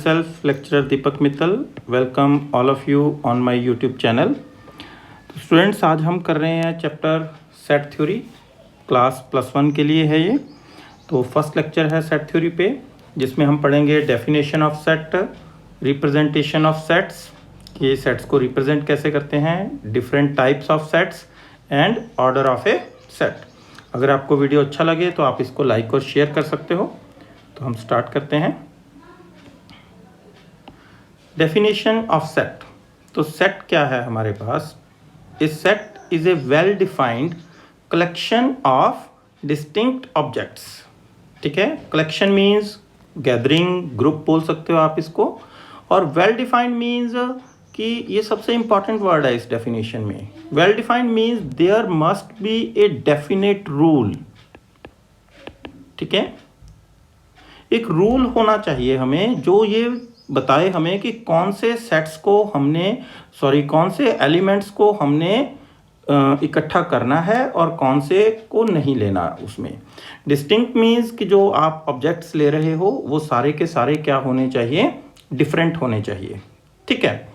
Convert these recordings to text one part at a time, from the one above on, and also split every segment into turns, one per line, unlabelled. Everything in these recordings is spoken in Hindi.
Myself, lecturer Deepak Mittal, welcome all of you on my YouTube channel. तो स्टूडेंट्स, आज हम कर रहे हैं चैप्टर सेट थ्योरी, क्लास +1 के लिए है ये। तो फर्स्ट लेक्चर है सेट थ्योरी पे, जिसमें हम पढ़ेंगे definition of set, representation of sets, कि सेट्स को रिप्रेजेंट कैसे करते हैं, different types of sets and order of a set. अगर आपको वीडियो अच्छा लगे तो आप इसको लाइक और शेयर कर सकते हो। तो हम स्टार्ट करते हैं। Definition of set. तो सेट क्या है हमारे पास? A set is a well defined collection of distinct objects. ठीक है, कलेक्शन मीन्स गैदरिंग, ग्रुप बोल सकते हो आप इसको। और वेल डिफाइंड मीन्स कि ये सबसे इंपॉर्टेंट वर्ड है इस डेफिनेशन में। Well defined means there must be a definite rule. ठीक है, एक रूल होना चाहिए हमें जो ये बताए हमें कि कौन से सेट्स को कौन से एलिमेंट्स को हमने इकट्ठा करना है और कौन से को नहीं लेना। उसमें डिस्टिंक्ट मीन्स कि जो आप ऑब्जेक्ट्स ले रहे हो वो सारे के सारे क्या होने चाहिए, डिफरेंट होने चाहिए। ठीक है,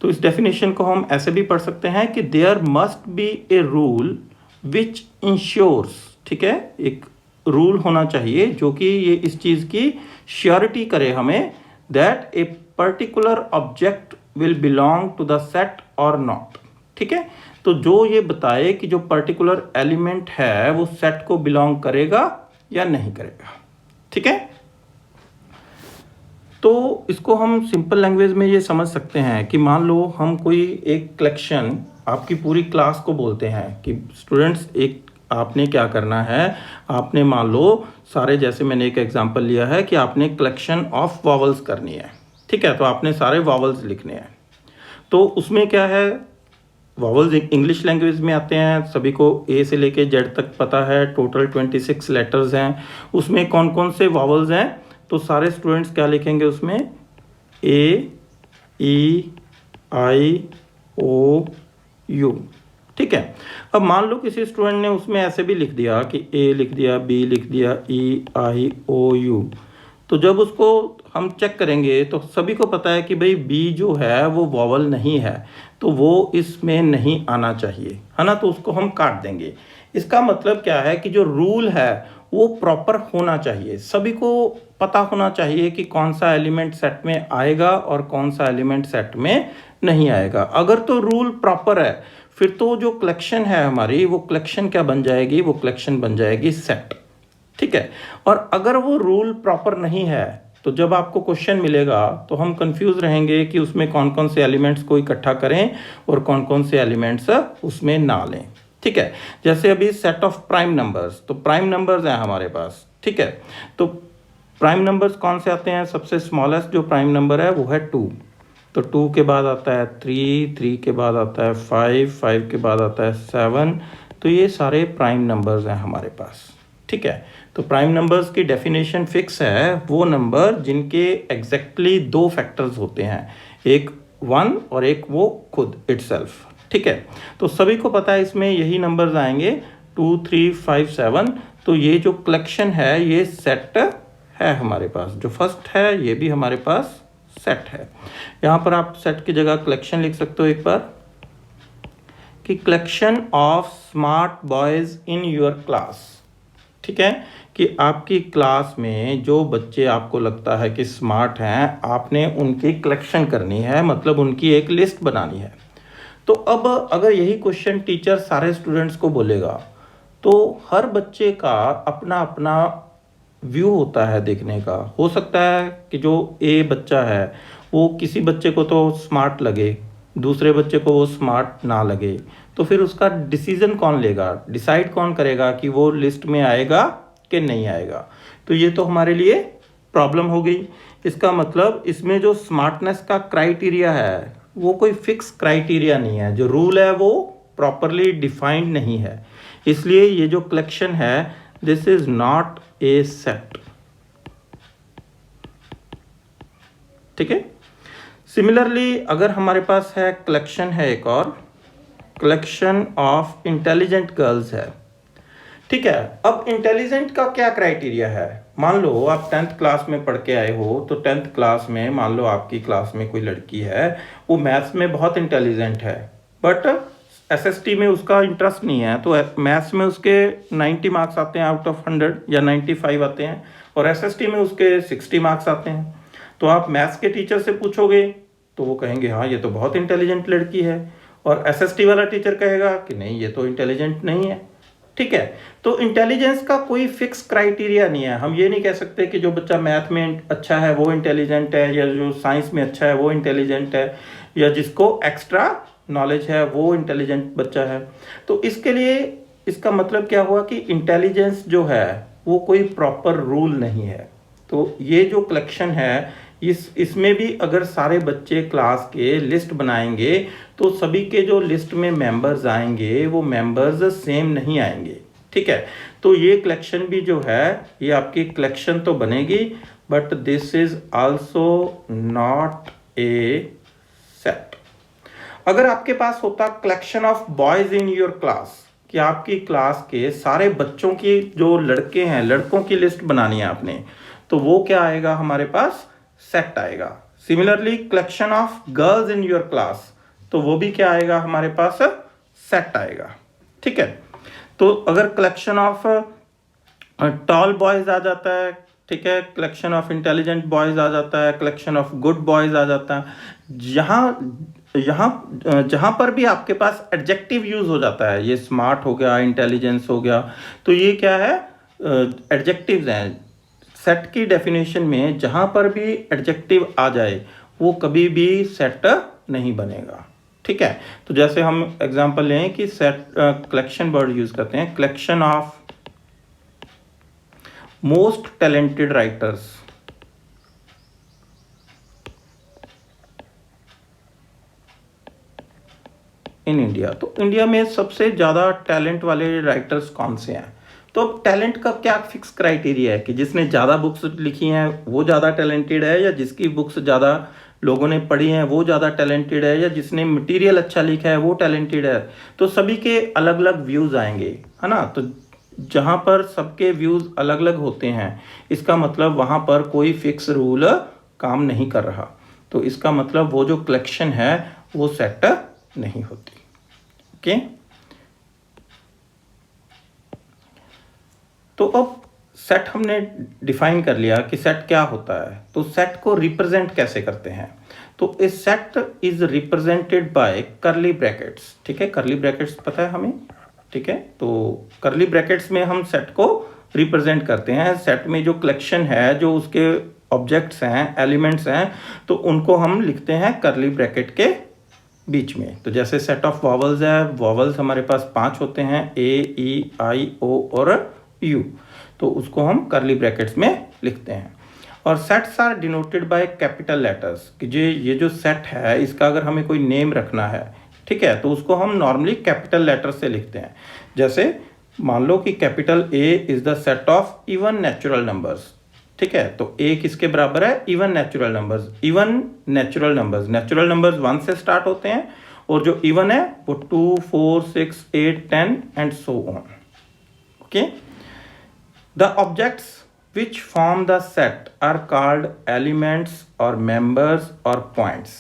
तो इस डेफिनेशन को हम ऐसे भी पढ़ सकते हैं कि there must be a rule which ensures. ठीक है, एक रूल होना चाहिए जो कि ये इस चीज़ की श्योरिटी करे हमें that a particular object will belong to the set or not। ठीक है, तो जो ये बताए कि जो पर्टिकुलर एलिमेंट है वो सेट को बिलोंग करेगा या नहीं करेगा। ठीक है, तो इसको हम सिंपल लैंग्वेज में ये समझ सकते हैं कि मान लो हम कोई एक कलेक्शन, आपकी पूरी क्लास को बोलते हैं कि स्टूडेंट्स आपने क्या करना है, आपने मान लो सारे, जैसे मैंने एक एग्जांपल लिया है कि आपने कलेक्शन ऑफ वॉवल्स करनी है। ठीक है, तो आपने सारे वॉवल्स लिखने हैं। तो उसमें क्या है, वॉवल्स इंग्लिश लैंग्वेज में आते हैं, सभी को ए से लेके जेड तक पता है। टोटल 26 लेटर्स हैं। उसमें कौन कौन से वॉवल्स हैं, तो सारे स्टूडेंट्स क्या लिखेंगे उसमें, ए, ई, आई, ओ, यू। ठीक है, अब मान लो किसी स्टूडेंट ने उसमें ऐसे भी लिख दिया कि ए लिख दिया, बी लिख दिया, ई, आई, ओ, यू। तो जब उसको हम चेक करेंगे तो सभी को पता है कि भाई बी जो है वो वॉवल नहीं है, तो वो इसमें नहीं आना चाहिए, है ना। तो उसको हम काट देंगे। इसका मतलब क्या है कि जो रूल है वो प्रॉपर होना चाहिए। सभी को पता होना चाहिए कि कौन सा एलिमेंट सेट में आएगा और कौन सा एलिमेंट सेट में नहीं आएगा। अगर तो रूल प्रॉपर है फिर तो जो कलेक्शन है हमारी, वो कलेक्शन क्या बन जाएगी, वो कलेक्शन बन जाएगी सेट। ठीक है, और अगर वो रूल प्रॉपर नहीं है तो जब आपको क्वेश्चन मिलेगा तो हम कंफ्यूज रहेंगे कि उसमें कौन कौन से एलिमेंट्स को इकट्ठा करें और कौन कौन से एलिमेंट्स उसमें ना लें। ठीक है, जैसे अभी सेट ऑफ प्राइम नंबर्स, तो प्राइम नंबर्स हैं हमारे पास। ठीक है, तो प्राइम नंबर्स कौन से आते हैं, सबसे स्मॉलेस्ट जो प्राइम नंबर है वो है 2। तो 2 के बाद आता है 3, 3 के बाद आता है 5, 5 के बाद आता है 7। तो ये सारे प्राइम नंबर्स हैं हमारे पास। ठीक है, तो प्राइम नंबर्स की डेफिनेशन फिक्स है, वो नंबर जिनके एग्जैक्टली 2 फैक्टर्स होते हैं, एक 1 और एक वो खुद इटसेल्फ। ठीक है, तो सभी को पता है इसमें यही नंबर्स आएंगे 2, 3, 5, 7। तो ये जो कलेक्शन है ये सेट है हमारे पास। जो फर्स्ट है ये भी हमारे पास सेट है। यहाँ पर आप सेट की जगह कलेक्शन लिख सकते हो एक बार, कि collection of smart boys in your class. ठीक है, कि आपकी क्लास में जो बच्चे आपको लगता है कि स्मार्ट हैं, आपने उनकी कलेक्शन करनी है, मतलब उनकी एक लिस्ट बनानी है। तो अब अगर यही क्वेश्चन टीचर सारे स्टूडेंट्स को बोलेगा तो हर बच्चे का अपना अपना व्यू होता है देखने का। हो सकता है कि जो ए बच्चा है वो किसी बच्चे को तो स्मार्ट लगे, दूसरे बच्चे को वो स्मार्ट ना लगे। तो फिर उसका डिसीजन कौन लेगा, डिसाइड कौन करेगा कि वो लिस्ट में आएगा कि नहीं आएगा। तो ये तो हमारे लिए प्रॉब्लम हो गई। इसका मतलब इसमें जो स्मार्टनेस का क्राइटेरिया है वो कोई फिक्स क्राइटेरिया नहीं है, जो रूल है वो प्रॉपरली डिफाइंड नहीं है। इसलिए ये जो कलेक्शन है, this is not A set. ठीक है, सिमिलरली अगर हमारे पास है कलेक्शन है एक और, कलेक्शन ऑफ इंटेलिजेंट गर्ल्स है। ठीक है, अब इंटेलिजेंट का क्या क्राइटेरिया है, मान लो आप 10th क्लास में पढ़ के आए हो, तो 10th क्लास में मान लो आपकी क्लास में कोई लड़की है, वो मैथ्स में बहुत इंटेलिजेंट है, बट एसएसटी में उसका इंटरेस्ट नहीं है, तो मैथ्स में उसके 90 मार्क्स आते हैं आउट ऑफ 100 या 95 आते हैं, और एसएसटी में उसके 60 मार्क्स आते हैं। तो आप मैथ्स के टीचर से पूछोगे तो वो कहेंगे हाँ ये तो बहुत इंटेलिजेंट लड़की है, और एसएसटी वाला टीचर कहेगा कि नहीं ये तो इंटेलिजेंट नहीं है। ठीक है, तो इंटेलिजेंस का कोई फिक्स क्राइटेरिया नहीं है। हम ये नहीं कह सकते कि जो बच्चा मैथ में अच्छा है वो इंटेलिजेंट है, या जो साइंस में अच्छा है वो इंटेलिजेंट है, या जिसको एक्स्ट्रा नॉलेज है वो इंटेलिजेंट बच्चा है। तो इसके लिए इसका मतलब क्या हुआ कि इंटेलिजेंस जो है वो कोई प्रॉपर रूल नहीं है। तो ये जो कलेक्शन है, इसमें भी अगर सारे बच्चे क्लास के लिस्ट बनाएंगे तो सभी के जो लिस्ट में मेंबर्स आएंगे वो मेंबर्स सेम नहीं आएंगे। ठीक है, तो ये कलेक्शन भी जो है ये आपकी कलेक्शन तो बनेगी, but this is also not a set. अगर आपके पास होता collection of boys in your class, कि आपकी क्लास के सारे बच्चों की जो लड़के हैं लड़कों की लिस्ट बनानी है आपने, तो वो क्या आएगा हमारे पास, सेट आएगा। Similarly collection of girls in your class, तो वो भी क्या आएगा हमारे पास, सेट आएगा। ठीक है, तो अगर कलेक्शन ऑफ टॉल बॉयज आ जाता है, ठीक है, कलेक्शन ऑफ इंटेलिजेंट बॉयज आ जाता है, कलेक्शन ऑफ गुड बॉयज आ जाता है, जहां पर भी आपके पास एडजेक्टिव यूज हो जाता है, ये स्मार्ट हो गया, इंटेलिजेंस हो गया, तो ये क्या है, एडजेक्टिव्स हैं। सेट की डेफिनेशन में जहां पर भी एडजेक्टिव आ जाए वो कभी भी सेट नहीं बनेगा। ठीक है, तो जैसे हम एग्जांपल लें कि सेट कलेक्शन वर्ड यूज करते हैं, collection of most talented writers in India. तो इंडिया में सबसे ज़्यादा टैलेंट वाले राइटर्स कौन से हैं? तो टैलेंट का क्या फिक्स क्राइटेरिया है कि जिसने ज़्यादा बुक्स लिखी हैं वो ज़्यादा टैलेंटेड है, या जिसकी बुक्स ज़्यादा लोगों ने पढ़ी हैं वो ज़्यादा टैलेंटेड है, या जिसने मटेरियल अच्छा लिखा है वो टैलेंटेड है? तो सभी के अलग अलग व्यूज़ आएंगे, है ना। तो जहाँ पर सबके व्यूज़ अलग अलग होते हैं, इसका मतलब वहाँ पर कोई फिक्स रूल काम नहीं कर रहा। तो इसका मतलब वो जो कलेक्शन है वो सेट नहीं होती। ओके, तो अब सेट हमने डिफाइन कर लिया कि सेट क्या होता है। तो सेट को रिप्रेजेंट कैसे करते हैं? तो A set is represented by curly brackets. ठीक है, करली ब्रैकेट्स पता है हमें। ठीक है, तो करली ब्रैकेट्स में हम सेट को रिप्रेजेंट करते हैं। सेट में जो कलेक्शन है, जो उसके ऑब्जेक्ट्स हैं, एलिमेंट्स हैं, तो उनको हम लिखते हैं करली ब्रैकेट के बीच में। तो जैसे सेट ऑफ वॉवल्स है, वॉवल्स हमारे पास 5 होते हैं, ए, ई, आई, ओ और यू, तो उसको हम करली ब्रैकेट्स में लिखते हैं। और sets are denoted by capital letters, कि ये जो सेट है इसका अगर हमें कोई नेम रखना है, ठीक है, तो उसको हम नॉर्मली कैपिटल लेटर से लिखते हैं। जैसे मान लो कि capital A is the set of even natural numbers. ठीक है, तो ए किसके बराबर है, even natural numbers. Even natural numbers 1 से स्टार्ट होते हैं, और जो इवन है वो 2, 4, 6, 8, 10 and so on. Okay, the objects which form the set are called elements और members और points।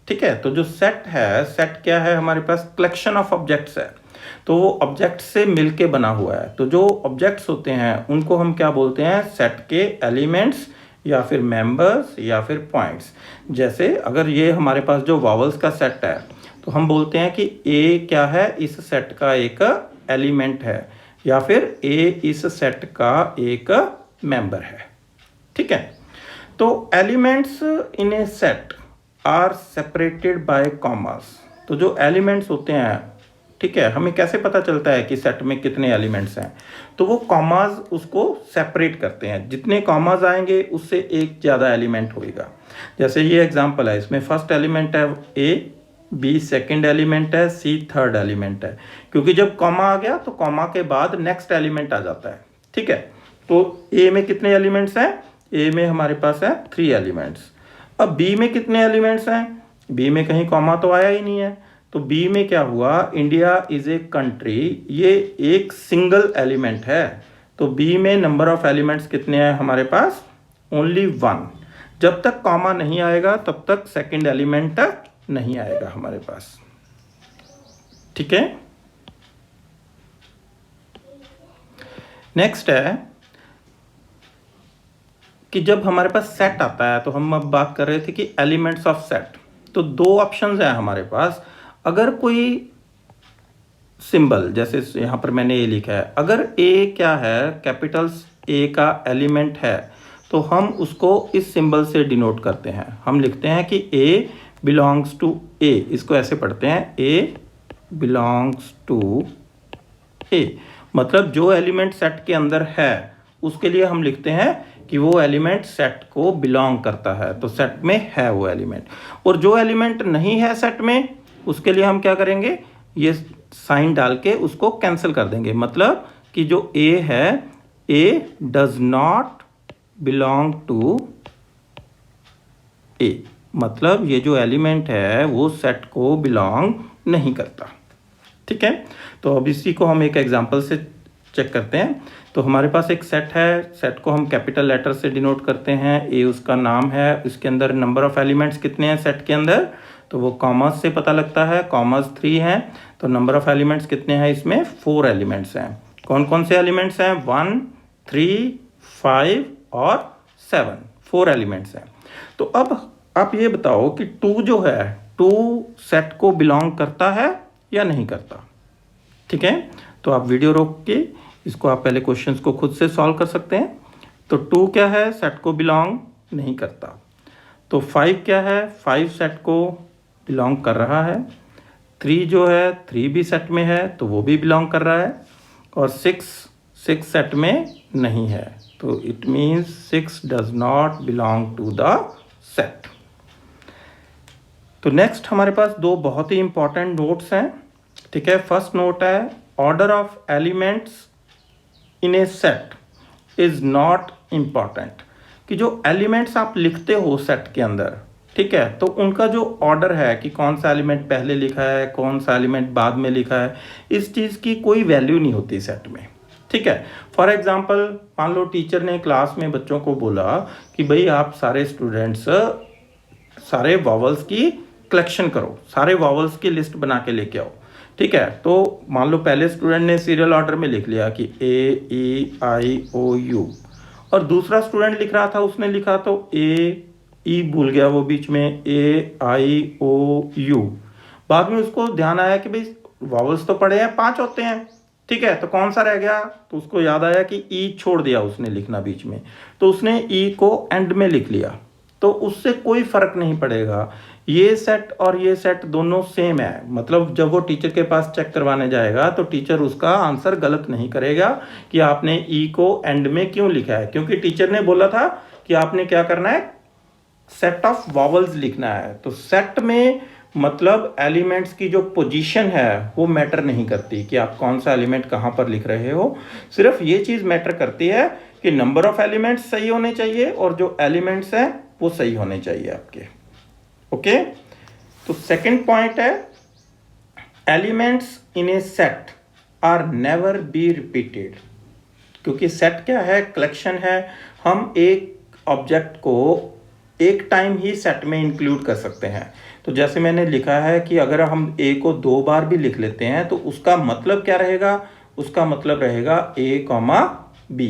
ठीक है, तो जो सेट है, सेट क्या है हमारे पास, कलेक्शन ऑफ ऑब्जेक्ट्स है, तो वो ऑब्जेक्ट से मिलके बना हुआ है। तो जो ऑब्जेक्ट्स होते हैं उनको हम क्या बोलते हैं, सेट के एलिमेंट्स या फिर मेंबर्स या फिर पॉइंट्स। जैसे अगर ये हमारे पास जो वॉवल्स का सेट है, तो हम बोलते हैं कि ए क्या है, इस सेट का एक एलिमेंट है, या फिर ए इस सेट का एक मेंबर है। ठीक है, तो elements in a set are separated by commas. तो जो एलिमेंट्स होते हैं, ठीक है, हमें कैसे पता चलता है कि सेट में कितने एलिमेंट्स हैं, तो वो कॉमास उसको सेपरेट करते हैं। जितने कॉमास आएंगे उससे एक ज़्यादा एलिमेंट होएगा। जैसे ये एग्जांपल है, इसमें फर्स्ट एलिमेंट है ए, बी सेकंड एलिमेंट है, सी थर्ड एलिमेंट है, क्योंकि जब कॉमा आ गया तो कॉमा के बाद नेक्स्ट एलिमेंट आ जाता है। ठीक है, तो ए में कितने एलिमेंट्स हैं, ए में हमारे पास है 3 एलिमेंट्स। अब बी में कितने एलिमेंट्स हैं, बी में कहीं कॉमा तो आया ही नहीं है, तो बी में क्या हुआ, इंडिया इज ए कंट्री, ये एक सिंगल एलिमेंट है, तो बी में नंबर ऑफ एलिमेंट्स कितने हैं हमारे पास? ओनली 1। जब तक कॉमा नहीं आएगा तब तक सेकंड एलिमेंट नहीं आएगा हमारे पास। ठीक है। नेक्स्ट है कि जब हमारे पास सेट आता है, तो हम अब बात कर रहे थे कि एलिमेंट्स ऑफ सेट। तो दो ऑप्शंस हैं हमारे पास। अगर कोई सिंबल, जैसे यहाँ पर मैंने ए लिखा है, अगर ए क्या है, कैपिटल्स ए का एलिमेंट है, तो हम उसको इस सिंबल से डिनोट करते हैं। हम लिखते हैं कि ए बिलोंग्स टू ए। इसको ऐसे पढ़ते हैं, ए बिलोंग्स टू ए। मतलब जो एलिमेंट सेट के अंदर है उसके लिए हम लिखते हैं कि वो एलिमेंट सेट को बिलोंग करता है, तो सेट में है वो एलिमेंट। और जो एलिमेंट नहीं है सेट में, उसके लिए हम क्या करेंगे, ये साइन डाल के उसको कैंसिल कर देंगे। मतलब कि जो ए है, ए डज नॉट बिलोंग टू ए। मतलब ये जो एलिमेंट है वो सेट को बिलोंग नहीं करता। ठीक है। तो अब इसी को हम एक एग्जांपल से चेक करते हैं। तो हमारे पास एक सेट है, सेट को हम कैपिटल लेटर से डिनोट करते हैं। ए उसका नाम है, इसके अंदर नंबर ऑफ एलिमेंट्स कितने हैं सेट के अंदर, तो वो कॉमर्स से पता लगता है, कॉमर्स 3 है। तो नंबर ऑफ एलिमेंट्स कितने हैं इसमें? 4 एलिमेंट्स हैं। कौन कौन से एलिमेंट्स हैं? 1, 3, 5 और 7, 4 एलिमेंट्स हैं। तो अब आप ये बताओ कि 2 जो है, 2 सेट को बिलोंग करता है या नहीं करता? ठीक है। तो आप वीडियो रोक के इसको आप पहले क्वेश्चंस को खुद से सॉल्व कर सकते हैं। तो 2 क्या है, सेट को बिलोंग नहीं करता। तो 5 क्या है, 5 सेट को बिलोंग कर रहा है। 3 जो है, 3 भी सेट में है तो वो भी बिलोंग कर रहा है। और 6 सेट में नहीं है, तो it means 6 does not belong to the set. तो नेक्स्ट हमारे पास 2 बहुत ही इंपॉर्टेंट नोट्स हैं। ठीक है। फर्स्ट नोट है, order of elements in a set is not important. कि जो एलिमेंट्स आप लिखते हो सेट के अंदर, ठीक है, तो उनका जो ऑर्डर है कि कौन सा एलिमेंट पहले लिखा है, कौन सा एलिमेंट बाद में लिखा है, इस चीज़ की कोई वैल्यू नहीं होती सेट में। ठीक है। फॉर एग्जाम्पल, मान लो टीचर ने क्लास में बच्चों को बोला कि भाई आप सारे स्टूडेंट्स सारे वॉवल्स की कलेक्शन करो, सारे वॉवल्स की लिस्ट बना के लेके आओ। ठीक है। तो मान लो पहले स्टूडेंट ने सीरियल ऑर्डर में लिख लिया कि ए ई आई ओ यू, और दूसरा स्टूडेंट लिख रहा था, उसने लिखा तो ए ई भूल गया वो बीच में, ए आई ओ यू। बाद में उसको ध्यान आया कि भाई वॉवल्स तो पढ़े हैं, 5 होते हैं। ठीक है। तो कौन सा रह गया, तो उसको याद आया कि ई छोड़ दिया उसने लिखना बीच में, तो उसने ई को एंड में लिख लिया। तो उससे कोई फर्क नहीं पड़ेगा, ये सेट और ये सेट दोनों सेम है। मतलब जब वो टीचर के पास चेक करवाने जाएगा तो टीचर उसका आंसर गलत नहीं करेगा कि आपने ई को एंड में क्यों लिखा है, क्योंकि टीचर ने बोला था कि आपने क्या करना है, सेट ऑफ वॉवल्स लिखना है। तो सेट में मतलब एलिमेंट्स की जो पोजीशन है वो मैटर नहीं करती कि आप कौन सा एलिमेंट कहाँ पर लिख रहे हो। सिर्फ ये चीज़ मैटर करती है कि नंबर ऑफ एलिमेंट्स सही होने चाहिए और जो एलिमेंट्स हैं वो सही होने चाहिए आपके। ओके। तो सेकंड पॉइंट है, elements in a set are never be repeated. क्योंकि सेट क्या है, कलेक्शन है। हम एक ऑब्जेक्ट को एक टाइम ही सेट में इंक्लूड कर सकते हैं। तो जैसे मैंने लिखा है कि अगर हम ए को 2 बार भी लिख लेते हैं तो उसका मतलब क्या रहेगा, उसका मतलब रहेगा ए कॉमा बी।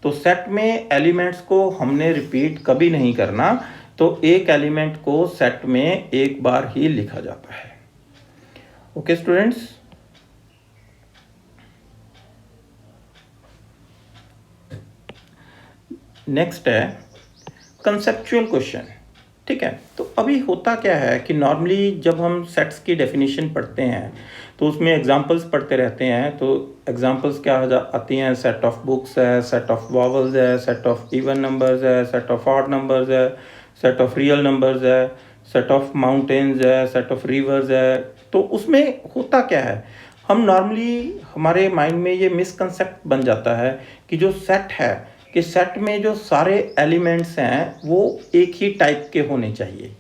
तो सेट में एलिमेंट्स को हमने रिपीट कभी नहीं करना, तो एक एलिमेंट को सेट में एक बार ही लिखा जाता है। Okay students. नेक्स्ट है कंसेप्चुअल क्वेश्चन। ठीक है। तो अभी होता क्या है कि नॉर्मली जब हम सेट्स की डेफिनेशन पढ़ते हैं तो उसमें एग्जांपल्स पढ़ते रहते हैं। तो एग्जांपल्स क्या आती हैं, सेट ऑफ बुक्स है, सेट ऑफ वॉवल्स है, सेट ऑफ इवन नंबर्स है, सेट ऑफ ऑड नंबर्स है, सेट ऑफ रियल नंबर्स है, सेट ऑफ माउंटेन्स है, सेट ऑफ रिवर्स है। तो उसमें होता क्या है, हम नॉर्मली हमारे माइंड में ये मिसकंसेप्ट बन जाता है कि जो सेट है कि सेट में जो सारे एलिमेंट्स हैं वो एक ही टाइप के होने चाहिए।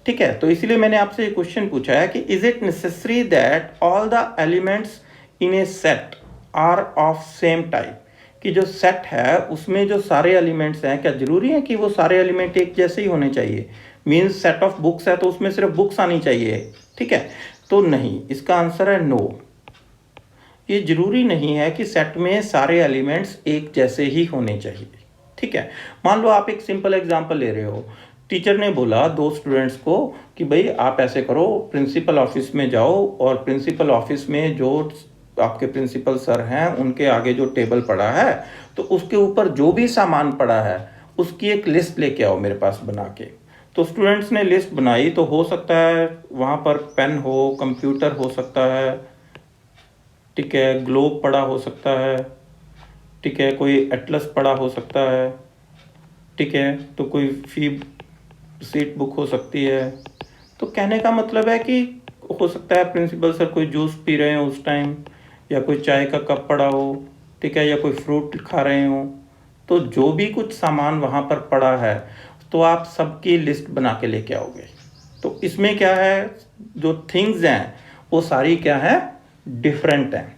ठीक है। तो इसीलिए मैंने आपसे ये क्वेश्चन पूछा है कि is it necessary that all the elements in a set are of same type. कि जो सेट है उसमें जो सारे एलिमेंट्स हैं, क्या जरूरी है कि वो सारे एलिमेंट एक जैसे ही होने चाहिए? मीन्स सेट ऑफ बुक्स है तो उसमें सिर्फ बुक्स आनी चाहिए, ठीक है? तो नहीं, इसका आंसर है नो। ये जरूरी नहीं है कि सेट में सारे एलिमेंट्स एक जैसे ही होने चाहिए, ठीक है? मान लो आप एक सिंपल एग्जांपल ले रहे हो, टीचर ने बोला दो स्टूडेंट्स को कि भाई आप ऐसे करो, प्रिंसिपल ऑफिस में जाओ और प्रिंसिपल ऑफिस में जो आपके प्रिंसिपल सर हैं उनके आगे जो टेबल पड़ा है तो उसके ऊपर जो भी सामान पड़ा है उसकी एक लिस्ट लेके आओ मेरे पास बना के। तो स्टूडेंट्स ने लिस्ट बनाई, तो हो सकता है वहाँ पर पेन हो, कंप्यूटर हो सकता है, ठीक है, ग्लोब पड़ा हो सकता है, ठीक है, कोई एटलस पड़ा हो सकता है, ठीक है, तो कोई फी सीट बुक हो सकती है। तो कहने का मतलब है कि हो सकता है प्रिंसिपल सर कोई जूस पी रहे हो उस टाइम, या कोई चाय का कप पड़ा हो, ठीक है, या कोई फ्रूट खा रहे हो। तो जो भी कुछ सामान वहाँ पर पड़ा है तो आप सबकी लिस्ट बना के लेके आओगे। तो इसमें क्या है, जो थिंग्स हैं वो सारी क्या है, डिफरेंट हैं।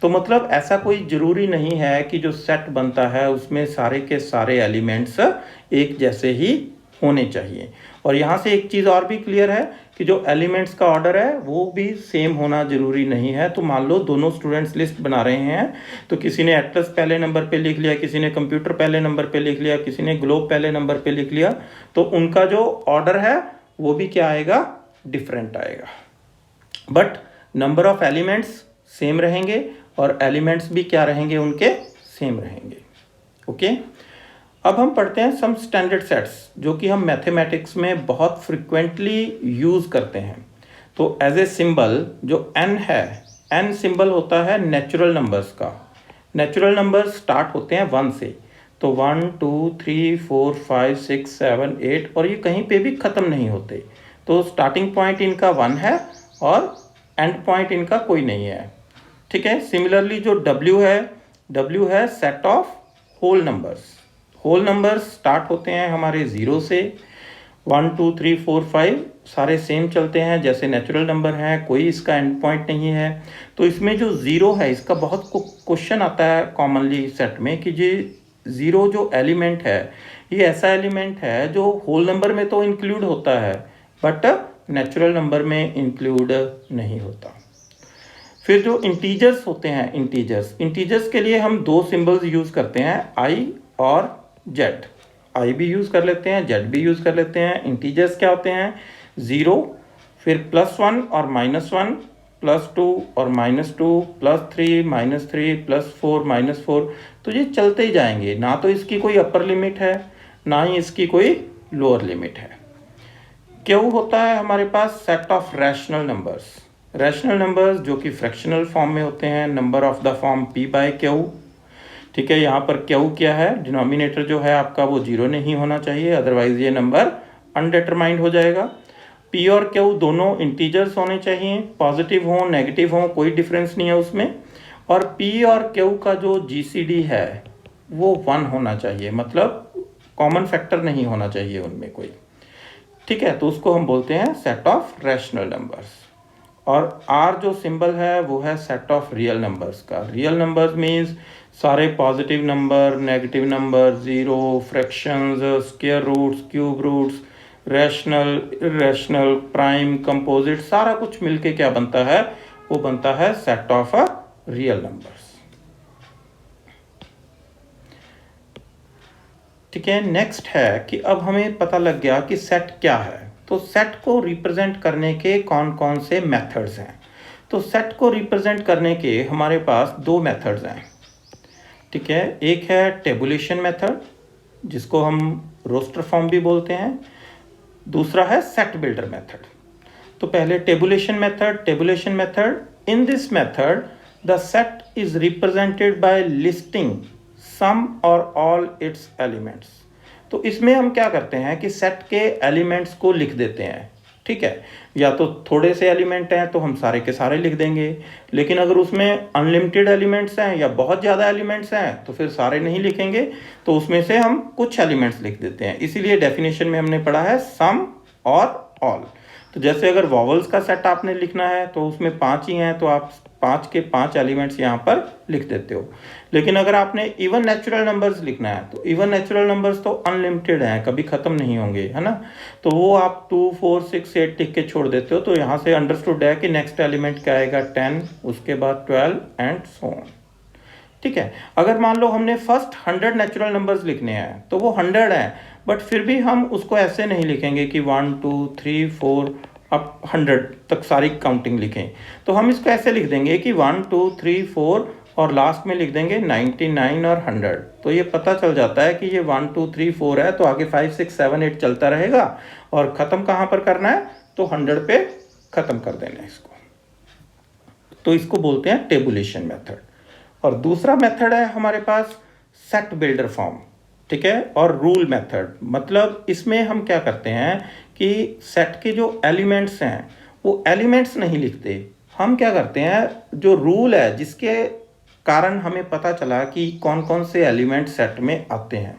तो मतलब ऐसा कोई ज़रूरी नहीं है कि जो सेट बनता है उसमें सारे के सारे एलिमेंट्स एक जैसे ही होने चाहिए। और यहाँ से एक चीज़ और भी क्लियर है कि जो एलिमेंट्स का ऑर्डर है वो भी सेम होना ज़रूरी नहीं है। तो मान लो दोनों स्टूडेंट्स लिस्ट बना रहे हैं, तो किसी ने एटलस पहले नंबर पे लिख लिया, किसी ने कंप्यूटर पहले नंबर पे लिख लिया, किसी ने ग्लोब पहले नंबर पे लिख लिया, तो उनका जो ऑर्डर है वो भी क्या आएगा, डिफरेंट आएगा। But number of elements same रहेंगे और एलिमेंट्स भी क्या रहेंगे, उनके सेम रहेंगे। ओके, अब हम पढ़ते हैं सम स्टैंडर्ड सेट्स जो कि हम मैथमेटिक्स में बहुत फ्रिक्वेंटली यूज़ करते हैं। तो एज ए सिंबल जो n है, n सिंबल होता है नेचुरल नंबर्स का। नेचुरल नंबर्स स्टार्ट होते हैं 1 से, तो 1 2 3 4 5 6 7 8 और ये कहीं पे भी ख़त्म नहीं होते। तो स्टार्टिंग पॉइंट इनका 1 है और एंड पॉइंट इनका कोई नहीं है, ठीक है। सिमिलरली जो W है set of whole numbers. Whole numbers start होते हैं हमारे 0 से, 1 2 3 4 5 सारे सेम चलते हैं जैसे नेचुरल नंबर हैं, कोई इसका एंड पॉइंट नहीं है। तो इसमें जो 0 है इसका बहुत क्वेश्चन आता है कॉमनली सेट में कि ये 0 जो एलिमेंट है ये ऐसा एलिमेंट है जो होल नंबर में तो इंक्लूड होता है बट नेचुरल नंबर में इंक्लूड नहीं होता। फिर जो इंटीजर्स होते हैं, इंटीजर्स के लिए हम दो सिंबल्स यूज़ करते हैं, आई और जेड। आई भी यूज़ कर लेते हैं, जेड भी यूज़ कर लेते हैं। इंटीजर्स क्या होते हैं, 0, फिर +1 और -1, +2 और -2, +3 -3, +4 -4। तो ये चलते ही जाएंगे, ना तो इसकी कोई अपर लिमिट है ना ही इसकी कोई लोअर लिमिट है। क्यों होता है हमारे पास set of rational numbers. Rational numbers जो कि फ्रैक्शनल फॉर्म में होते हैं, number of the form p/q, ठीक है। यहाँ पर q क्या है, डिनोमिनेटर जो है आपका वो 0 नहीं होना चाहिए, अदरवाइज ये नंबर अनडिटरमाइंड हो जाएगा। p और q दोनों इंटीजर्स होने चाहिए, पॉजिटिव हो नेगेटिव हो कोई डिफरेंस नहीं है उसमें। और p और q का जो GCD है वो 1 होना चाहिए, मतलब कॉमन फैक्टर नहीं होना चाहिए उनमें कोई, ठीक है। तो उसको हम बोलते हैं सेट ऑफ रैशनल नंबर्स। और R जो सिंबल है वो है सेट ऑफ रियल नंबर्स का। रियल नंबर्स मीन्स सारे positive number, negative number, 0, fractions, square roots, cube roots, rational, irrational, prime, composite, सारा कुछ मिलके क्या बनता है, वो बनता है सेट ऑफ रियल नंबर्स, ठीक है। नेक्स्ट है कि अब हमें पता लग गया कि सेट क्या है। तो सेट को रिप्रेजेंट करने के कौन कौन से मेथड्स हैं। तो सेट को रिप्रेजेंट करने के हमारे पास दो मेथड्स हैं, ठीक है। एक है टेबुलेशन मेथड जिसको हम रोस्टर फॉर्म भी बोलते हैं, दूसरा है सेट बिल्डर मेथड। तो पहले tabulation method, in this method the set is represented by listing some और ऑल इट्स एलिमेंट्स। तो इसमें हम क्या करते हैं कि सेट के एलिमेंट्स को लिख देते हैं, ठीक है। या तो थोड़े से एलिमेंट हैं तो हम सारे के सारे लिख देंगे, लेकिन अगर उसमें अनलिमिटेड एलिमेंट्स हैं या बहुत ज़्यादा एलिमेंट्स हैं तो फिर सारे नहीं लिखेंगे, तो उसमें से हम कुछ एलिमेंट्स लिख देते हैं। इसीलिए डेफिनेशन में हमने पढ़ा है सम और ऑल। तो जैसे अगर वॉवल्स का सेट आपने लिखना है तो उसमें 5 ही हैं, तो आप 5 के 5 एलिमेंट्स यहाँ पर लिख देते हो। लेकिन अगर आपने इवन नेचुरल नंबर्स लिखना है तो इवन नेचुरल नंबर्स तो अनलिमिटेड हैं, कभी ख़त्म नहीं होंगे, है ना। तो वो आप 2 4 6 8 लिख के छोड़ देते हो। तो यहाँ से अंडरस्टूड है कि नेक्स्ट एलिमेंट क्या आएगा 10, उसके बाद 12 एंड सो ऑन। ठीक है। अगर मान लो हमने फर्स्ट 100 नेचुरल नंबर्स लिखने हैं तो वो 100 है, बट फिर भी हम उसको ऐसे नहीं लिखेंगे कि 1 2 3 4 अब 100 तक सारी काउंटिंग लिखें। तो हम इसको ऐसे लिख देंगे कि 1 2 3 4 और लास्ट में लिख देंगे 99 और 100। तो ये पता चल जाता है कि ये 1 2 3 4 है, तो आगे 5 6 7 8 चलता रहेगा और ख़त्म कहाँ पर करना है, तो 100 पे ख़त्म कर देना है इसको। तो इसको बोलते हैं टेबुलेशन मेथड। और दूसरा मेथड है हमारे पास सेट बिल्डर फॉर्म, ठीक है, और रूल मेथड। मतलब इसमें हम क्या करते हैं कि सेट के जो एलिमेंट्स हैं वो एलिमेंट्स नहीं लिखते, हम क्या करते हैं जो रूल है जिसके कारण हमें पता चला कि कौन कौन से एलिमेंट सेट में आते हैं,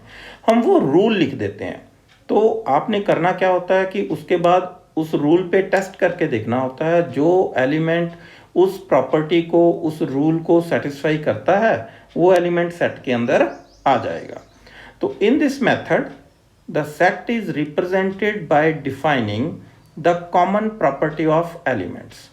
हम वो रूल लिख देते हैं। तो आपने करना क्या होता है कि उसके बाद उस रूल पे टेस्ट करके देखना होता है, जो एलिमेंट उस प्रॉपर्टी को, उस रूल को सेटिस्फाई करता है वो एलिमेंट सेट के अंदर आ जाएगा। तो इन this method the set is represented bye defining the common property of elements.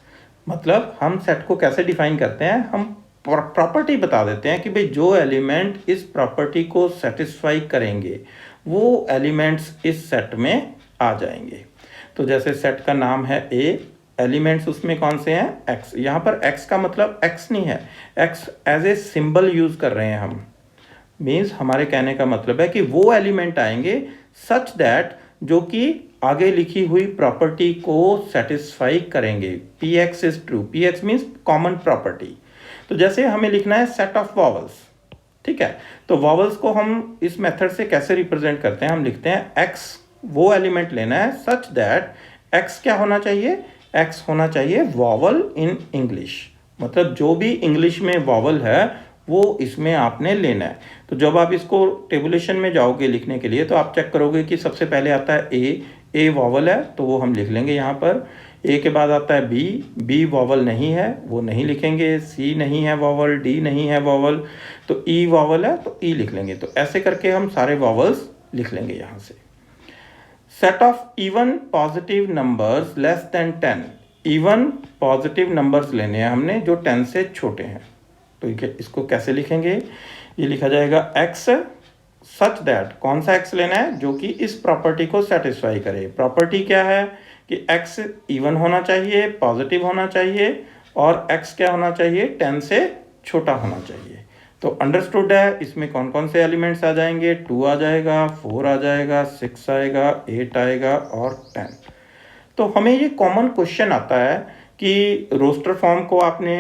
मतलब हम सेट को कैसे डिफाइन करते हैं, हम प्रॉपर्टी बता देते हैं कि भाई जो एलिमेंट इस प्रॉपर्टी को सेटिस्फाई करेंगे वो एलिमेंट्स इस सेट में आ जाएंगे। तो जैसे सेट का नाम है ए, एलिमेंट्स उसमें कौन से हैं, एक्स। यहाँ पर एक्स का मतलब एक्स नहीं है, x as a symbol use कर रहे हैं हम। मीन्स हमारे कहने का मतलब है कि वो एलिमेंट आएंगे सच दैट जो कि आगे लिखी हुई प्रॉपर्टी को सेटिस्फाई करेंगे। P x is true, P x means common property. तो जैसे हमें लिखना है सेट ऑफ वॉवल्स, ठीक है। तो वॉवल्स को हम इस मेथड से कैसे रिप्रेजेंट करते हैं, हम लिखते हैं एक्स, वो एलिमेंट लेना है सच दैट एक्स क्या होना चाहिए, एक्स होना चाहिए वॉवल इन इंग्लिश। मतलब जो भी इंग्लिश में वॉवल है वो इसमें आपने लेना है। तो जब आप इसको टेबुलेशन में जाओगे लिखने के लिए तो आप चेक करोगे कि सबसे पहले आता है ए वॉवल है तो वो हम लिख लेंगे यहाँ पर। ए के बाद आता है बी वॉवल नहीं है वो नहीं लिखेंगे, सी नहीं है वॉवल, डी नहीं है वॉवल, तो ई वॉवल है तो ई लिख लेंगे। तो ऐसे करके हम सारे वॉवल्स लिख लेंगे यहाँ से। Set of even positive numbers less than 10, even positive numbers लेने हैं हमने जो 10 से छोटे हैं। तो इसको कैसे लिखेंगे, ये लिखा जाएगा x सच दैट, कौन सा x लेना है, जो कि इस प्रॉपर्टी को सेटिस्फाई करे। प्रॉपर्टी क्या है कि x इवन होना चाहिए, पॉजिटिव होना चाहिए और x क्या होना चाहिए, 10 से छोटा होना चाहिए। तो अंडरस्टूड है, इसमें कौन कौन से एलिमेंट्स आ जाएंगे, 2 आ जाएगा, 4 आ जाएगा, 6 आएगा, 8 आएगा और 10। तो हमें ये कॉमन क्वेश्चन आता है कि रोस्टर फॉर्म को आपने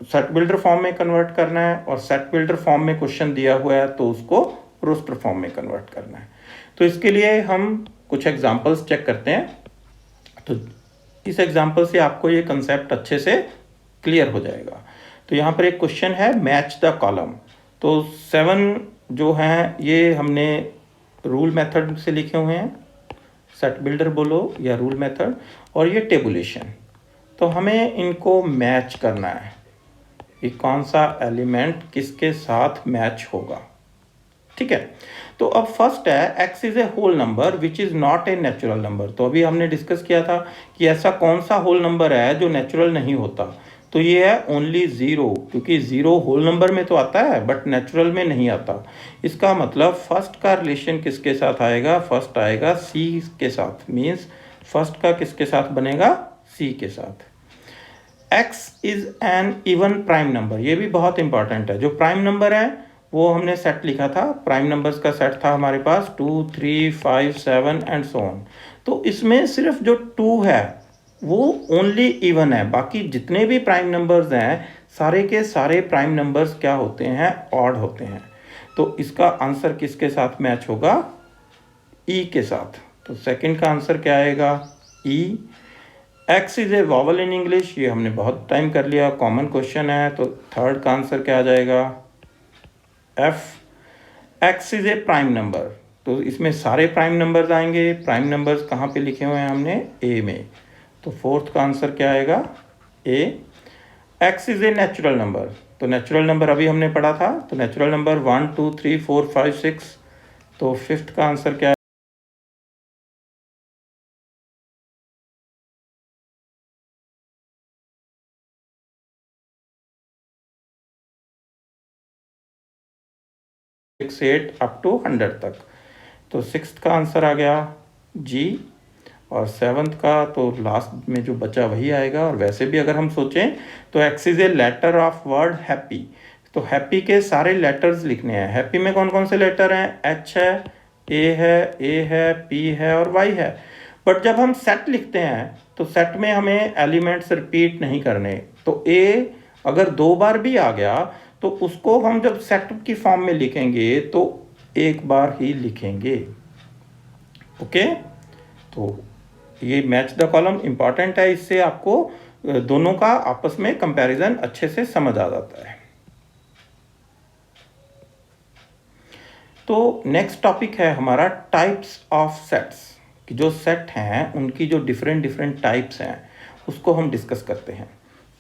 सेट बिल्डर फॉर्म में कन्वर्ट करना है और सेट बिल्डर फॉर्म में क्वेश्चन दिया हुआ है तो उसको रोस्टर फॉर्म में कन्वर्ट करना है। तो इसके लिए हम कुछ एग्जांपल्स चेक करते हैं। तो इस एग्जांपल से आपको ये कंसेप्ट अच्छे से क्लियर हो जाएगा। तो यहाँ पर एक क्वेश्चन है मैच द कॉलम। तो 7 जो हैं ये हमने रूल मेथड से लिखे हुए हैं, सेट बिल्डर बोलो या रूल मेथड, और ये टेबुलेशन। तो हमें इनको मैच करना है कि कौन सा एलिमेंट किसके साथ मैच होगा, ठीक है। तो अब फर्स्ट है x is a whole number which is not a natural number. तो अभी हमने डिस्कस किया था कि ऐसा कौन सा होल नंबर है जो नेचुरल नहीं होता, तो ये है ओनली 0, क्योंकि 0 होल नंबर में तो आता है बट नेचुरल में नहीं आता। इसका मतलब फर्स्ट का रिलेशन किसके साथ आएगा, फर्स्ट आएगा c के साथ, मीन्स फर्स्ट का किसके साथ बनेगा, c के साथ। x is an even prime number, ये भी बहुत इंपॉर्टेंट है। जो प्राइम नंबर है वो हमने सेट लिखा था, प्राइम नंबर्स का सेट था हमारे पास 2 3 5 7 एंड सो ऑन। तो इसमें सिर्फ जो 2 है वो ओनली इवन है, बाकी जितने भी प्राइम नंबर्स हैं सारे के सारे प्राइम नंबर्स क्या होते हैं, ऑड होते हैं। तो इसका आंसर किसके साथ मैच होगा, ई के साथ। तो सेकंड का आंसर क्या आएगा, E. X is a vowel in English, ये हमने बहुत टाइम कर लिया, कॉमन क्वेश्चन है। तो थर्ड का आंसर क्या आ जाएगा, F. X is A prime number, तो इसमें सारे प्राइम नंबर्स आएंगे। प्राइम नंबर्स कहाँ पे लिखे हुए हैं हमने, ए में। तो फोर्थ का आंसर क्या आएगा, ए। x is a natural number, तो नेचुरल नंबर अभी हमने पढ़ा था, तो नेचुरल नंबर 1 2 3 4 5 6, तो फिफ्थ का आंसर क्या है? 6 8 अप टू 100 तक, तो सिक्स्थ का आंसर आ गया जी, और सेवन्थ का तो लास्ट में जो बचा वही आएगा। और वैसे भी अगर हम सोचें तो x is a letter of word happy, तो हैप्पी के सारे लेटर्स लिखने हैं। हैप्पी में कौन कौन से लेटर हैं? एच है, पी है और वाई है। बट जब हम सेट लिखते हैं तो सेट में हमें एलिमेंट्स रिपीट नहीं करने, तो ए अगर 2 बार भी आ गया तो उसको हम जब सेट की फॉर्म में लिखेंगे तो एक बार ही लिखेंगे। ओके, तो ये मैच द कॉलम इंपॉर्टेंट है, इससे आपको दोनों का आपस में कंपैरिजन अच्छे से समझ आ जाता है। तो नेक्स्ट टॉपिक है हमारा टाइप्स ऑफ सेट्स, कि जो सेट हैं उनकी जो डिफरेंट डिफरेंट टाइप्स हैं उसको हम डिस्कस करते हैं।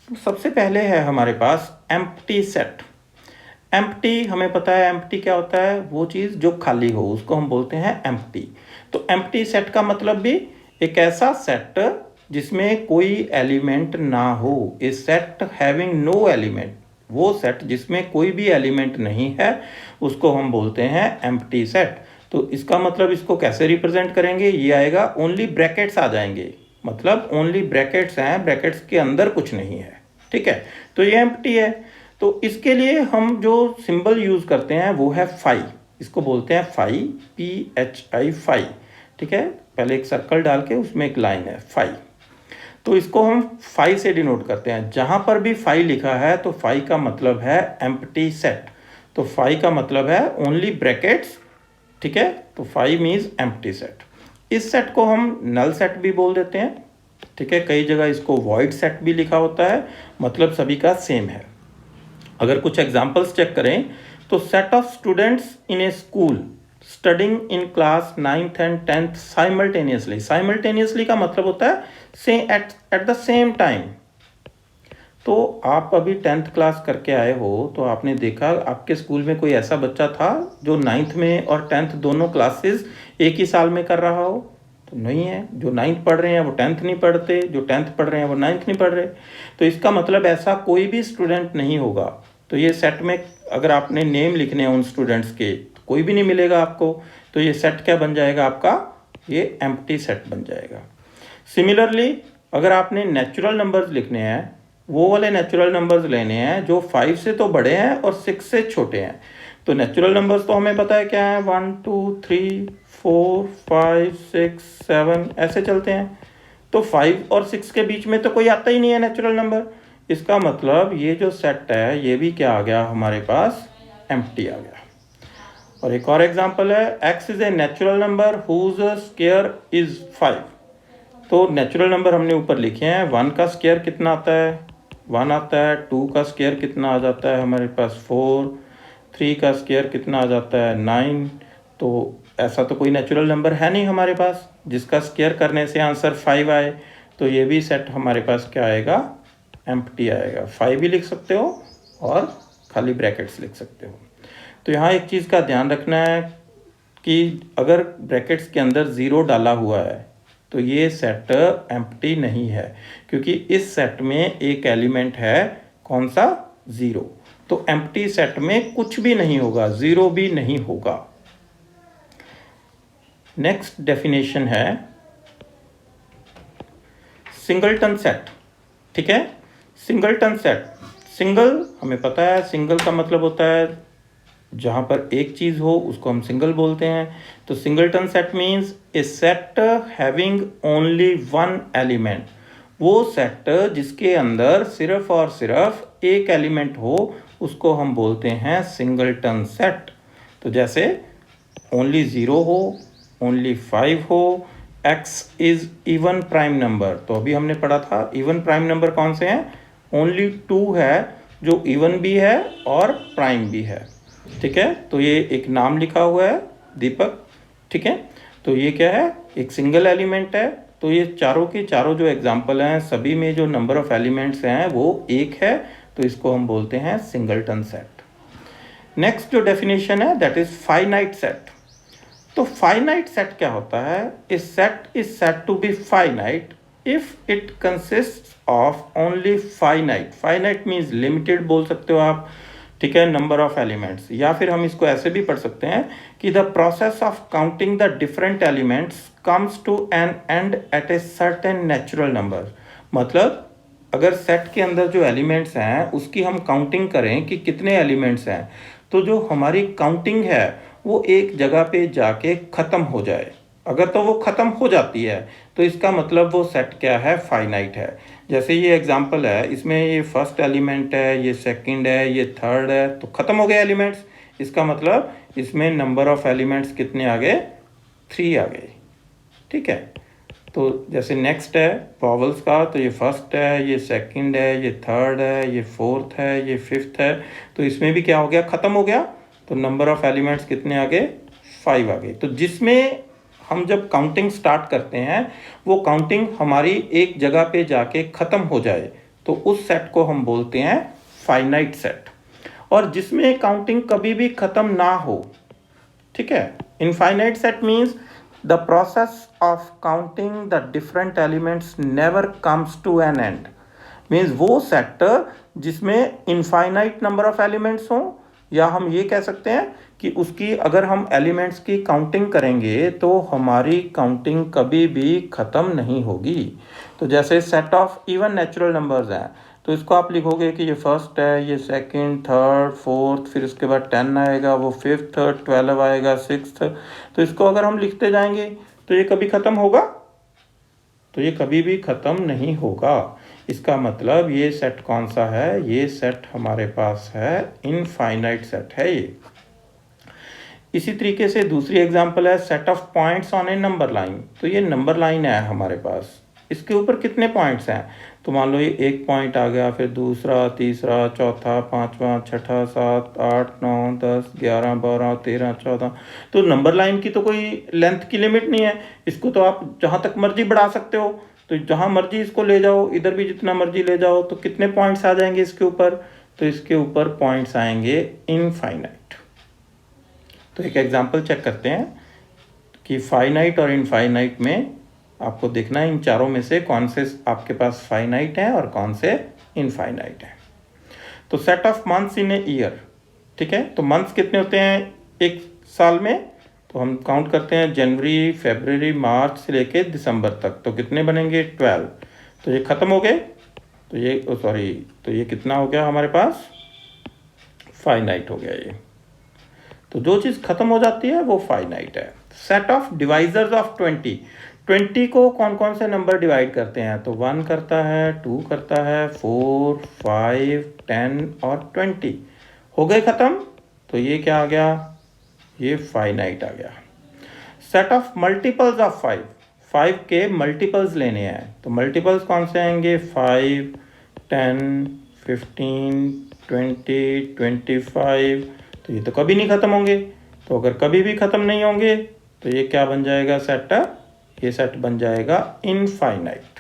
तो सबसे पहले है हमारे पास एम्प्टी सेट। एम्प्टी, हमें पता है एम्प्टी क्या होता है, वो चीज़ जो खाली हो उसको हम बोलते हैं एम्प्टी। तो एम्प्टी सेट का मतलब भी एक ऐसा सेट जिसमें कोई एलिमेंट ना हो, ए सेट हैविंग नो एलिमेंट, वो सेट जिसमें कोई भी एलिमेंट नहीं है उसको हम बोलते हैं एम्प्टी सेट। तो इसका मतलब इसको कैसे रिप्रेजेंट करेंगे, ये आएगा ओनली ब्रैकेट्स आ जाएंगे, मतलब ओनली ब्रैकेट्स हैं, ब्रैकेट्स के अंदर कुछ नहीं है, ठीक है, तो ये एम्प्टी है। तो इसके लिए हम जो सिंबल यूज करते हैं वो है फाई, इसको बोलते हैं फाई, PHI फाई, ठीक है, पहले एक सर्कल डाल के उसमें एक लाइन है फाई, तो इसको हम फाई से डिनोट करते हैं। जहां पर भी फाई लिखा है तो फाई का मतलब है एम्प्टी सेट, तो फाई का मतलब है ओनली ब्रैकेट्स, ठीक है, तो फाई मीन्स एम्प्टी सेट। इस सेट को हम नल सेट भी बोल देते हैं, ठीक है, कई जगह इसको वॉइड सेट भी लिखा होता है, मतलब सभी का सेम है। अगर कुछ एग्जांपल्स चेक करें तो set of students in A school studying in class 9th and 10th simultaneously, simultaneously का मतलब होता है से एट द सेम टाइम। तो आप अभी 10th क्लास करके आए हो तो आपने देखा आपके स्कूल में कोई ऐसा बच्चा था जो 9th में और 10th दोनों क्लासेस एक ही साल में कर रहा हो? तो नहीं है, जो 9th पढ़ रहे हैं वो 10th नहीं पढ़ते, जो 10th पढ़ रहे हैं वो 9th नहीं पढ़ रहे। तो इसका मतलब ऐसा कोई भी स्टूडेंट नहीं होगा। तो ये सेट में अगर आपने नेम लिखने हैं उन स्टूडेंट्स के तो कोई भी नहीं मिलेगा आपको, तो ये सेट क्या बन जाएगा आपका, ये एम्प्टी सेट बन जाएगा। सिमिलरली अगर आपने नेचुरल नंबर्स लिखने हैं, वो वाले नेचुरल नंबर्स लेने हैं जो 5 से तो बड़े हैं और 6 से छोटे हैं। तो नेचुरल नंबर्स तो हमें पता है क्या है, 1 2 3 4 5 6 7 ऐसे चलते हैं। तो 5 और 6 के बीच में तो कोई आता ही नहीं है नेचुरल नंबर, इसका मतलब ये जो सेट है ये भी क्या आ गया हमारे पास, एम्प्टी आ गया। और एक और एग्जांपल है, x is a natural number whose square is 5। तो नेचुरल नंबर हमने ऊपर लिखे हैं, 1 का स्क्वायर कितना आता है, 1 आता है, 2 का स्क्वायर कितना आ जाता है हमारे पास 4, 3 का स्क्वायर कितना आ जाता है 9। तो ऐसा तो कोई नेचुरल नंबर है नहीं हमारे पास जिसका स्क्वायर करने से आंसर 5 आए, तो ये भी सेट हमारे पास क्या आएगा, एम्प्टी आएगा। 5 भी लिख सकते हो और खाली ब्रैकेट्स लिख सकते हो। तो यहाँ एक चीज़ का ध्यान रखना है कि अगर ब्रैकेट्स के अंदर 0 डाला हुआ है तो ये सेट एम्प्टी नहीं है, क्योंकि इस सेट में एक एलिमेंट है कौन सा, 0। तो एम्प्टी सेट में कुछ भी नहीं होगा, 0 भी नहीं होगा। नेक्स्ट डेफिनेशन है सिंगलटन सेट, ठीक है, सिंगलटन सेट। सिंगल हमें पता है, सिंगल का मतलब होता है जहाँ पर एक चीज़ हो उसको हम सिंगल बोलते हैं। तो singleton set means a set having only one element, वो सेट जिसके अंदर सिर्फ और सिर्फ एक एलिमेंट हो उसको हम बोलते हैं सिंगलटन सेट। तो जैसे ओनली 0 हो, ओनली 5 हो, x is even prime number. तो अभी हमने पढ़ा था इवन प्राइम नंबर कौन से हैं, ओनली 2 है जो इवन भी है और प्राइम भी है, ठीक है। तो ये एक नाम लिखा हुआ है दीपक, ठीक है। तो ये क्या है, एक सिंगल एलिमेंट है तो ये चारों की चारों जो एग्जाम्पल हैं सभी में जो नंबर ऑफ एलिमेंट्स हैं वो एक है, तो इसको हम बोलते हैं सिंगलटन सेट। नेक्स्ट जो डेफिनेशन है दैट इज फाइनाइट सेट। तो फाइनाइट सेट क्या होता है? इस set is said to be finite if it consist of only finite, finite means limited बोल सकते हो आप, ठीक है, नंबर ऑफ एलिमेंट्स, या फिर हम इसको ऐसे भी पढ़ सकते हैं कि the process of counting the different elements comes to an end at a certain natural number. मतलब अगर सेट के अंदर जो एलिमेंट्स हैं उसकी हम काउंटिंग करें कि कितने एलिमेंट्स हैं, तो जो हमारी काउंटिंग है वो एक जगह पे जाके ख़त्म हो जाए। अगर तो वो ख़त्म हो जाती है तो इसका मतलब वो सेट क्या है? फाइनाइट है। जैसे ये एग्जांपल है, इसमें ये फर्स्ट एलिमेंट है, ये सेकंड है, ये थर्ड है, तो ख़त्म हो गए एलिमेंट्स। इसका मतलब इसमें नंबर ऑफ एलिमेंट्स कितने आ गए? 3 आ गए, ठीक है। तो जैसे नेक्स्ट है वॉवल्स का, तो ये फर्स्ट है, ये सेकंड है, ये थर्ड है, ये फोर्थ है, ये फिफ्थ है, तो इसमें भी क्या हो गया? ख़त्म हो गया। तो नंबर ऑफ एलिमेंट्स कितने आ गए? 5 आ गए। तो जिसमें हम जब काउंटिंग स्टार्ट करते हैं वो काउंटिंग हमारी एक जगह पे जाके ख़त्म हो जाए, तो उस सेट को हम बोलते हैं फाइनाइट सेट। और जिसमें काउंटिंग कभी भी ख़त्म ना हो, ठीक है। Infinite set means the process of counting the different elements never comes to an end. Means वो सेट जिसमें इनफाइनाइट नंबर ऑफ एलिमेंट्स हों, या हम ये कह सकते हैं कि उसकी अगर हम एलिमेंट्स की काउंटिंग करेंगे तो हमारी काउंटिंग कभी भी ख़त्म नहीं होगी। तो जैसे set of even natural numbers हैं, तो इसको आप लिखोगे कि ये फर्स्ट है, ये सेकंड, थर्ड, फोर्थ, फिर उसके बाद 10 आएगा, वो फिफ्थ, 12 आएगा, सिक्स्थ। तो इसको अगर हम लिखते जाएंगे तो ये कभी ख़त्म होगा? तो ये कभी भी ख़त्म नहीं होगा। इसका मतलब ये सेट कौन सा है? ये सेट हमारे पास है इनफाइनाइट सेट है ये। इसी तरीके से दूसरी एग्जांपल है set of points on A number line. तो ये नंबर लाइन है हमारे पास, इसके ऊपर कितने पॉइंट्स हैं? तो मान लो ये एक पॉइंट आ गया, फिर दूसरा, तीसरा, चौथा, पांचवा, छठा, 7, 8, 9, 10, 11, 12, 13, 14। तो नंबर लाइन की तो कोई लेंथ की लिमिट नहीं है, इसको तो आप जहाँ तक मर्जी बढ़ा सकते हो। तो जहाँ मर्जी इसको ले जाओ, इधर भी जितना मर्जी ले जाओ, तो कितने पॉइंट्स आ जाएंगे इसके ऊपर? तो इसके ऊपर पॉइंट्स आएंगे इनफाइनाइट। तो एक एग्जांपल चेक करते हैं कि फाइनाइट और इनफाइनाइट में आपको देखना है इन चारों में से कौन से आपके पास फाइनाइट है और कौन से इनफाइनाइट है। तो set of months in a year, ठीक है। तो मंथ्स कितने होते हैं एक साल में? तो हम काउंट करते हैं जनवरी, फरवरी, मार्च से लेके दिसंबर तक, तो कितने बनेंगे? 12। तो ये ख़त्म हो गए, तो ये तो ये कितना हो गया हमारे पास? फाइनाइट हो गया ये। तो जो चीज़ ख़त्म हो जाती है वो फाइनाइट है। सेट ऑफ डिवाइजर्स ऑफ 20 को कौन कौन से नंबर डिवाइड करते हैं? तो 1 करता है, 2 करता है, 4, 5, 10 और 20। हो गए ख़त्म, तो ये क्या आ गया? ये फाइनाइट आ गया। सेट ऑफ मल्टीपल्स ऑफ 5 के मल्टीपल्स लेने हैं, तो मल्टीपल्स कौन से आएंगे? 5, 10, 15, 20, 25। तो ये तो कभी नहीं ख़त्म होंगे। तो अगर कभी भी ख़त्म नहीं होंगे तो ये क्या बन जाएगा सेट? ये सेट बन जाएगा infinite.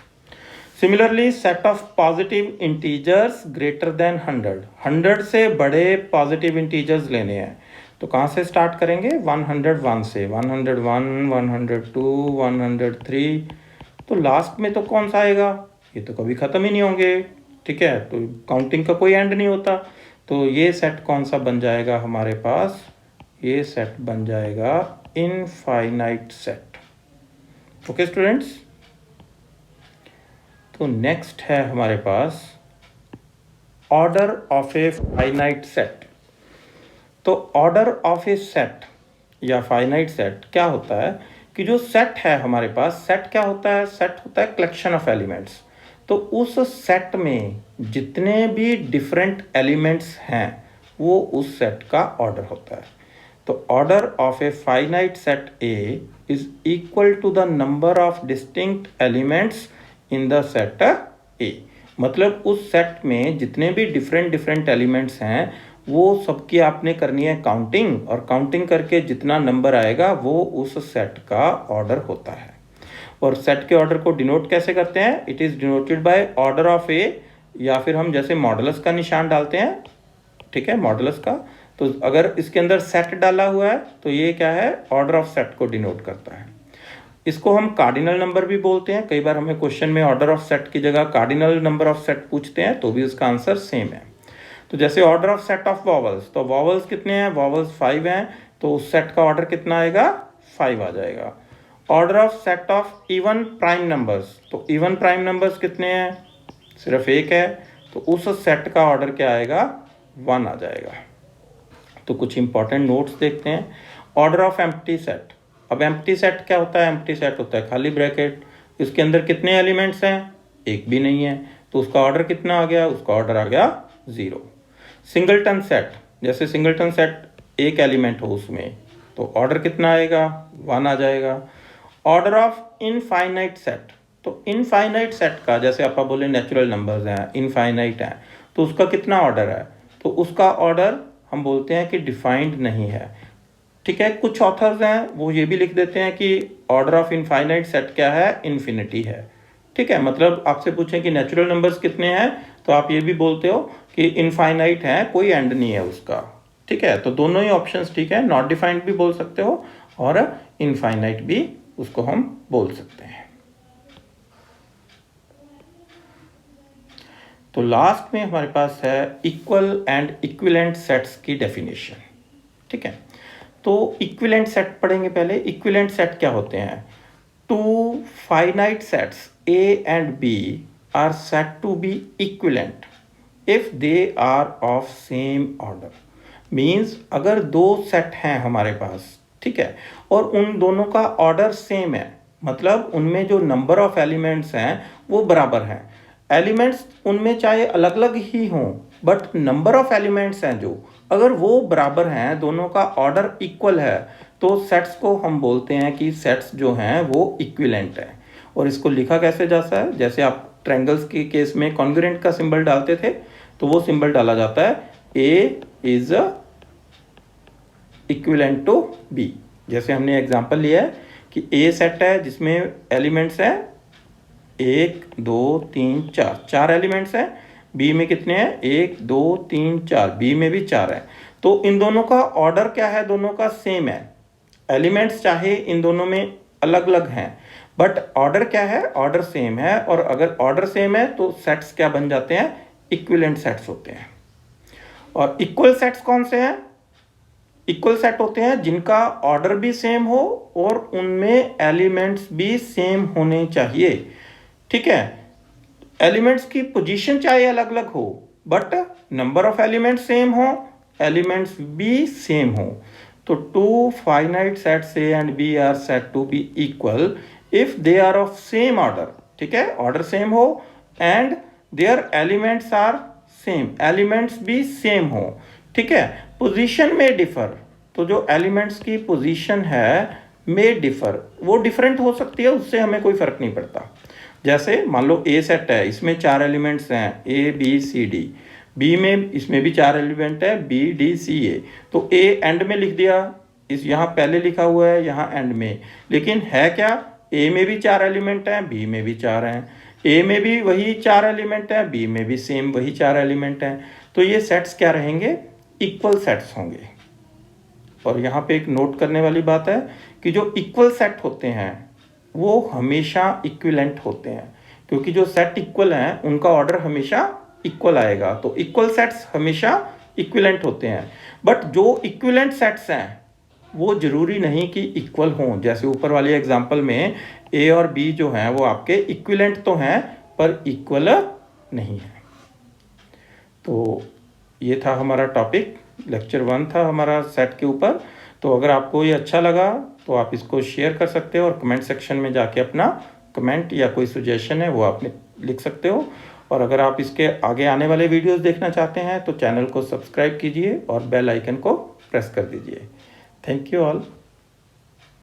Similarly set of positive integers greater than 100 से बड़े पॉजिटिव इंटीजर्स लेने हैं, तो कहाँ से स्टार्ट करेंगे? 101 से, 101, 102, 103। तो लास्ट में तो कौन सा आएगा? ये तो कभी ख़त्म ही नहीं होंगे, ठीक है। तो काउंटिंग का कोई एंड नहीं होता। तो ये सेट कौन सा बन जाएगा हमारे पास? ये सेट बन जाएगा इनफाइनाइट सेट। ओके स्टूडेंट्स, तो नेक्स्ट है हमारे पास order of a finite set. तो ऑर्डर ऑफ ए सेट या फाइनाइट सेट क्या होता है कि जो सेट है हमारे पास, सेट क्या होता है? सेट होता है कलेक्शन ऑफ एलिमेंट्स। तो उस सेट में जितने भी डिफरेंट एलिमेंट्स हैं वो उस सेट का ऑर्डर होता है। तो order of a finite set A is equal to the number of distinct elements in the set A. मतलब उस सेट में जितने भी डिफरेंट एलिमेंट्स हैं वो सबकी आपने करनी है काउंटिंग, और काउंटिंग करके जितना नंबर आएगा वो उस सेट का ऑर्डर होता है। और सेट के ऑर्डर को डिनोट कैसे करते हैं? It is denoted by order of A, या फिर हम जैसे मॉडुलस का निशान डालते हैं, ठीक है, मॉडुलस का। तो अगर इसके अंदर सेट डाला हुआ है तो ये क्या है? ऑर्डर ऑफ सेट को डिनोट करता है। इसको हम कार्डिनल नंबर भी बोलते हैं। कई बार हमें क्वेश्चन में ऑर्डर ऑफ सेट की जगह कार्डिनल नंबर ऑफ सेट पूछते हैं तो भी उसका आंसर सेम है। तो जैसे order of set of vowels, तो वॉवल्स कितने हैं? वॉवल्स 5 हैं, तो उस सेट का ऑर्डर कितना आएगा? 5 आ जाएगा। Order of set of even prime numbers, तो इवन प्राइम नंबर्स कितने हैं? सिर्फ एक है, तो उस सेट का ऑर्डर क्या आएगा? 1 आ जाएगा। तो कुछ इंपॉर्टेंट नोट्स देखते हैं। Order of empty set. अब एम्प्टी सेट क्या होता है? एम्प्टी सेट होता है खाली ब्रैकेट, इसके अंदर कितने एलिमेंट्स हैं? एक भी नहीं है, तो उसका ऑर्डर कितना आ गया? उसका ऑर्डर आ गया 0। सिंगलटन सेट, जैसे सिंगलटन सेट एक एलिमेंट हो उसमें, तो ऑर्डर कितना आएगा? 1 आ जाएगा। ऑर्डर ऑफ इनफाइनाइट सेट, तो इनफाइनाइट सेट का, जैसे आप बोले नेचुरल नंबर्स हैं, इनफाइनाइट हैं, तो उसका कितना ऑर्डर है? तो उसका ऑर्डर हम बोलते हैं कि डिफाइंड नहीं है, ठीक है। कुछ ऑथर्स हैं वो ये भी लिख देते हैं कि ऑर्डर ऑफ इनफाइनाइट सेट क्या है? इन्फिनिटी है, ठीक है। मतलब आपसे पूछें कि नेचुरल नंबर्स कितने हैं, तो आप ये भी बोलते हो कि इनफाइनाइट है, कोई एंड नहीं है उसका, ठीक है। तो दोनों ही ऑप्शंस ठीक है, नॉट डिफाइंड भी बोल सकते हो और इनफाइनाइट भी उसको हम बोल सकते हैं। तो लास्ट में हमारे पास है इक्वल एंड इक्विवेलेंट सेट्स की डेफिनेशन, ठीक है। तो इक्विवेलेंट सेट पढ़ेंगे पहले। इक्विवेलेंट सेट क्या होते हैं? Two finite sets A and B are set to be equivalent if they are of same order. Means अगर दो सेट हैं हमारे पास, ठीक है, और उन दोनों का ऑर्डर सेम है, मतलब उनमें जो नंबर ऑफ एलिमेंट्स हैं वो बराबर हैं। एलिमेंट्स उनमें चाहे अलग अलग ही हों, बट नंबर ऑफ एलिमेंट्स हैं जो, अगर वो बराबर हैं, दोनों का ऑर्डर इक्वल है, तो सेट्स को हम बोलते हैं कि सेट्स जो हैं वो इक्विवेलेंट हैं। और इसको लिखा कैसे जाता है? जैसे आप ट्रायंगल्स के केस में कॉन्ग्रुएंट का सिंबल डालते थे, तो वो सिंबल डाला जाता है ए इज इक्विवेलेंट टू बी। जैसे हमने एग्जांपल लिया है कि ए सेट है जिसमें एलिमेंट्स हैं 1 2 3 4, 4 एलिमेंट्स हैं। बी में कितने हैं? 1 2 3 4, बी में भी 4 है। तो इन दोनों का ऑर्डर क्या है? दोनों का सेम है। एलिमेंट्स चाहे इन दोनों में अलग अलग हैं, बट ऑर्डर क्या है? ऑर्डर सेम है। और अगर ऑर्डर सेम है तो सेट्स क्या बन जाते हैं? इक्विवेलेंट सेट्स होते हैं। और इक्वल सेट्स कौन से हैं? इक्वल सेट होते हैं जिनका ऑर्डर भी सेम हो और उनमें एलिमेंट्स भी सेम होने चाहिए, ठीक है। एलिमेंट्स की पोजीशन चाहे अलग अलग हो, but number of elements same हो, एलिमेंट्स भी सेम हो। तो two finite sets A and B are set to be equal if they are of same order, ठीक है, ऑर्डर सेम हो and their elements are same, elements भी सेम हो, ठीक है। पोजीशन में डिफर, तो जो एलिमेंट्स की पोजीशन है में डिफर, वो डिफरेंट हो सकती है, उससे हमें कोई फर्क नहीं पड़ता। जैसे मान लो ए सेट है, इसमें 4 एलिमेंट्स हैं A B C D, B में इसमें भी 4 एलिमेंट है बी डी सी ए, तो ए एंड में लिख दिया, इस यहाँ पहले लिखा हुआ है यहाँ एंड में, लेकिन है क्या? ए में भी 4 एलिमेंट हैं, बी में भी 4 हैं, ए में भी वही 4 एलिमेंट हैं, बी में भी सेम वही 4 एलिमेंट हैं। तो ये सेट्स क्या रहेंगे? इक्वल सेट्स होंगे। और यहाँ पे एक नोट करने वाली बात है कि जो इक्वल सेट होते हैं वो हमेशा इक्विवेलेंट होते हैं, क्योंकि जो सेट इक्वल हैं उनका ऑर्डर हमेशा इक्वल आएगा। तो इक्वल सेट्स हमेशा इक्विवेलेंट होते हैं। बट जो इक्विवेलेंट सेट्स हैं वो जरूरी नहीं कि इक्वल हों। जैसे ऊपर वाली एग्जांपल में ए और बी जो हैं वो आपके इक्विवेलेंट तो हैं पर इक्वल नहीं है। तो ये था हमारा टॉपिक, लेक्चर 1 था हमारा सेट के ऊपर। तो अगर आपको ये अच्छा लगा तो आप इसको शेयर कर सकते हो और कमेंट सेक्शन में जाके अपना कमेंट या कोई सजेशन है वो आप लिख सकते हो। और अगर आप इसके आगे आने वाले वीडियोस देखना चाहते हैं तो चैनल को सब्सक्राइब कीजिए और बेल आइकन को प्रेस कर दीजिए। Thank you all.